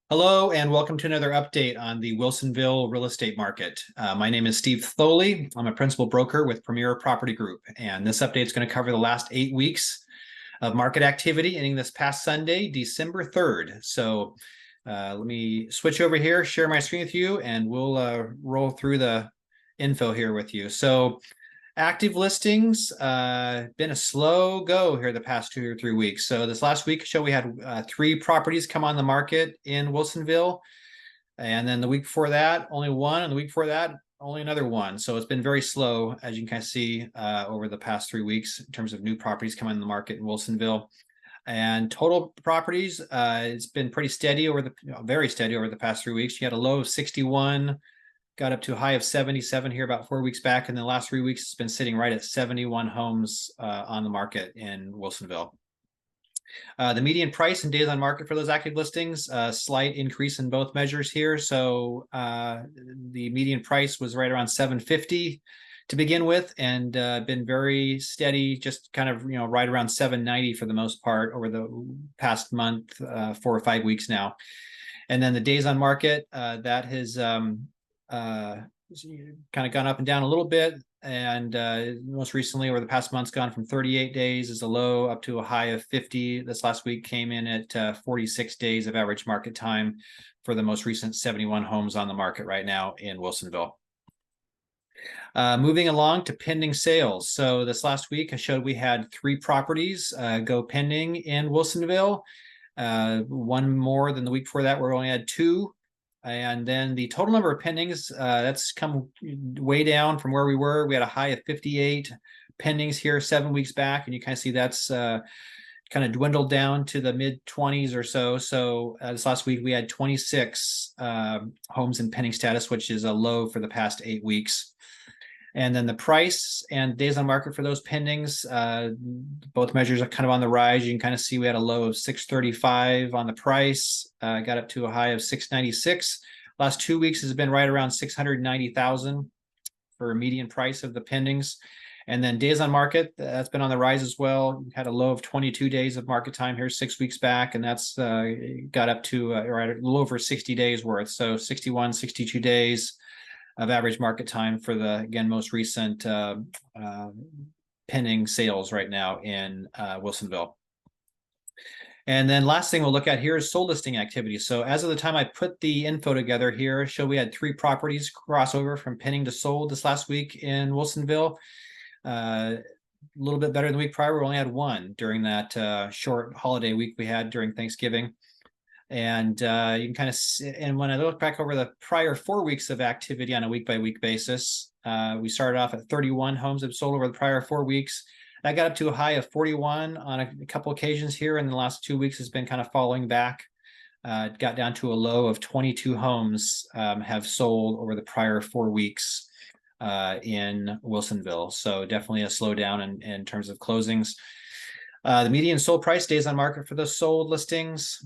Hello and welcome to another update on the Wilsonville real estate market. My name is Steve Thoele. I'm a principal broker with Premier Property Group, and this update is going to cover the last 8 weeks of market activity ending this past Sunday, December 3rd. So let me switch over here, share my screen with you, and we'll roll through the info here with you. So active listings, been a slow go here the past 2 or 3 weeks. So this last week show we had 3 properties come on the market in Wilsonville, and then the week before that only one, and the week before that only another one. So it's been very slow, as you can kind of see over the past 3 weeks in terms of new properties coming on the market in Wilsonville. And total properties, it's been pretty steady over very steady over the past 3 weeks. You had a low of 61, got up to a high of 77 here about 4 weeks back. And the last 3 weeks, it's been sitting right at 71 homes on the market in Wilsonville. The median price and days on market for those active listings, slight increase in both measures here. So the median price was right around 750 to begin with, and been very steady, just kind of right around 790 for the most part over the past month, 4 or 5 weeks now. And then the days on market, that has kind of gone up and down a little bit, and most recently over the past month's gone from 38 days as a low up to a high of 50. This last week came in at 46 days of average market time for the most recent 71 homes on the market right now in Wilsonville. Moving along to pending sales. So this last week I showed we had 3 properties go pending in Wilsonville. One more than the week before that, where we only had 2. And then the total number of pendings, that's come way down from where we were. We had a high of 58 pendings here 7 weeks back, and you kind of see that's kind of dwindled down to the mid-20s or so. So this last week we had 26 homes in pending status, which is a low for the past 8 weeks. And then the price and days on market for those pendings, both measures are kind of on the rise. You can kind of see we had a low of 635 on the price, got up to a high of 696. Last 2 weeks has been right around 690,000 for a median price of the pendings. And then days on market, that's been on the rise as well. We had a low of 22 days of market time here 6 weeks back, and that's got up to right a little over 60 days worth. So 61, 62 days of average market time for the, again, most recent pending sales right now in Wilsonville. And then last thing we'll look at here is sold listing activity. So as of the time I put the info together here, show we had 3 properties crossover from pending to sold this last week in Wilsonville. A little bit better than the week prior. We only had 1 during that short holiday week we had during Thanksgiving. And you can kind of see, and when I look back over the prior 4 weeks of activity on a week-by-week basis, we started off at 31 homes that sold over the prior 4 weeks. That got up to a high of 41 on a couple occasions here, and the last 2 weeks has been kind of falling back. It got down to a low of 22 homes have sold over the prior 4 weeks in Wilsonville. So definitely a slowdown in terms of closings. The median sold price days on market for those sold listings,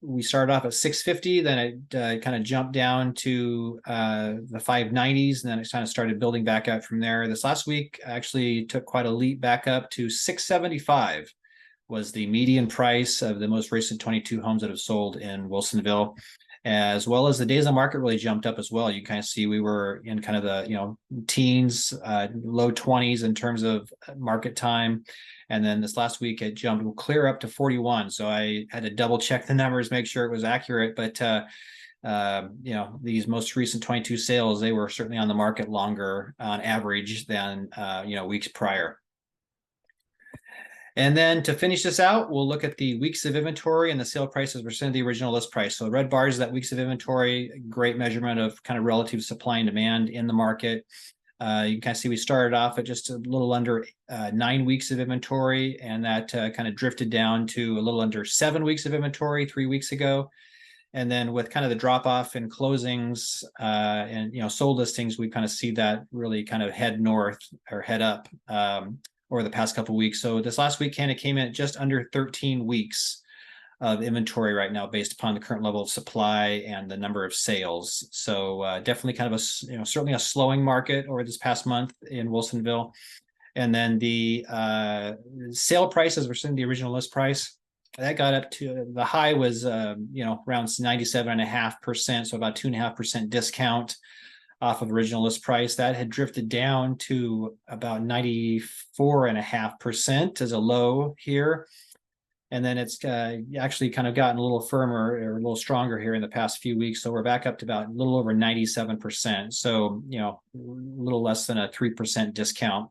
we started off at 650, then it kind of jumped down to the 590s, and then it kind of started building back out from there. This last week actually took quite a leap back up to 675 was the median price of the most recent 22 homes that have sold in Wilsonville, as well as the days on market really jumped up as well. You kind of see we were in kind of the teens, low 20s in terms of market time. And then this last week it jumped clear up to 41. So I had to double check the numbers, make sure it was accurate. But these most recent 22 sales, they were certainly on the market longer on average than weeks prior. And then to finish this out, we'll look at the weeks of inventory and the sale price as a percent of the original list price. So the red bars, that weeks of inventory, great measurement of kind of relative supply and demand in the market. You can kind of see we started off at just a little under 9 weeks of inventory, and that kind of drifted down to a little under 7 weeks of inventory 3 weeks ago. And then with kind of the drop off in closings and sold listings, we kind of see that really kind of head north or head up over the past couple of weeks. So this last week kind of came in at just under 13 weeks of inventory right now, based upon the current level of supply and the number of sales. So definitely kind of a certainly a slowing market over this past month in Wilsonville. And then the sale price as a percent of the original list price, that got up to, the high was, around 97.5%. So about 2.5% discount off of original list price. That had drifted down to about 94.5% as a low here. And then it's actually kind of gotten a little firmer or a little stronger here in the past few weeks. So we're back up to about a little over 97%. So, a little less than a 3% discount.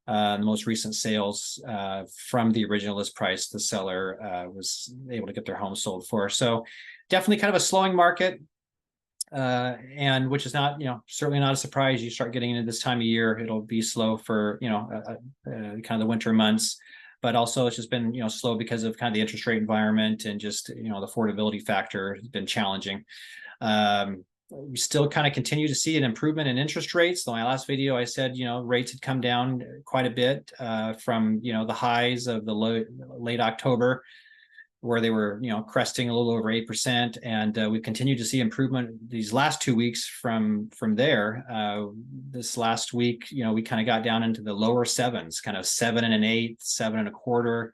The most recent sales from the original list price, the seller was able to get their home sold for. So definitely kind of a slowing market. And which is not, certainly not a surprise. You start getting into this time of year, it'll be slow for, kind of the winter months. But also it's just been, slow because of kind of the interest rate environment and just, the affordability factor has been challenging. We still kind of continue to see an improvement in interest rates. In my last video, I said, rates had come down quite a bit from, the highs of the late October, where they were, cresting a little over 8%. And we continue to see improvement these last 2 weeks from there. This last week, we kind of got down into the lower sevens, kind of 7 1/8, 7 1/4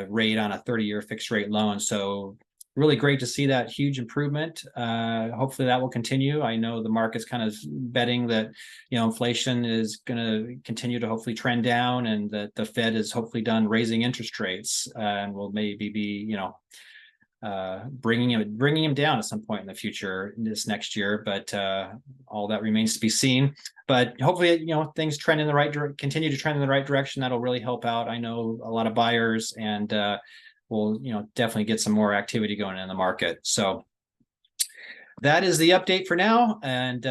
rate on a 30-year fixed rate loan. So really great to see that huge improvement. Hopefully that will continue. I know the market's kind of betting that, inflation is going to continue to hopefully trend down, and that the Fed is hopefully done raising interest rates and will maybe be, bringing him down at some point in the future this next year. But all that remains to be seen. But hopefully, things trend in the right continue to trend in the right direction. That'll really help out. I know a lot of buyers, and we'll definitely get some more activity going in the market. So that is the update for now, and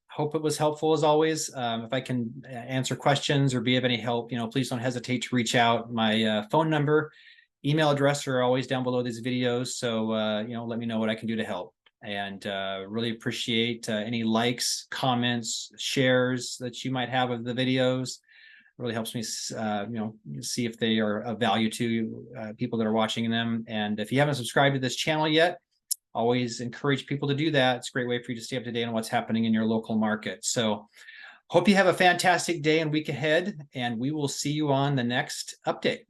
hope it was helpful as always. If I can answer questions or be of any help, please don't hesitate to reach out. My phone number, email address are always down below these videos. So let me know what I can do to help. And really appreciate any likes, comments, shares that you might have of the videos. Really helps me, see if they are of value to people that are watching them. And if you haven't subscribed to this channel yet, always encourage people to do that. It's a great way for you to stay up to date on what's happening in your local market. So hope you have a fantastic day and week ahead, and we will see you on the next update.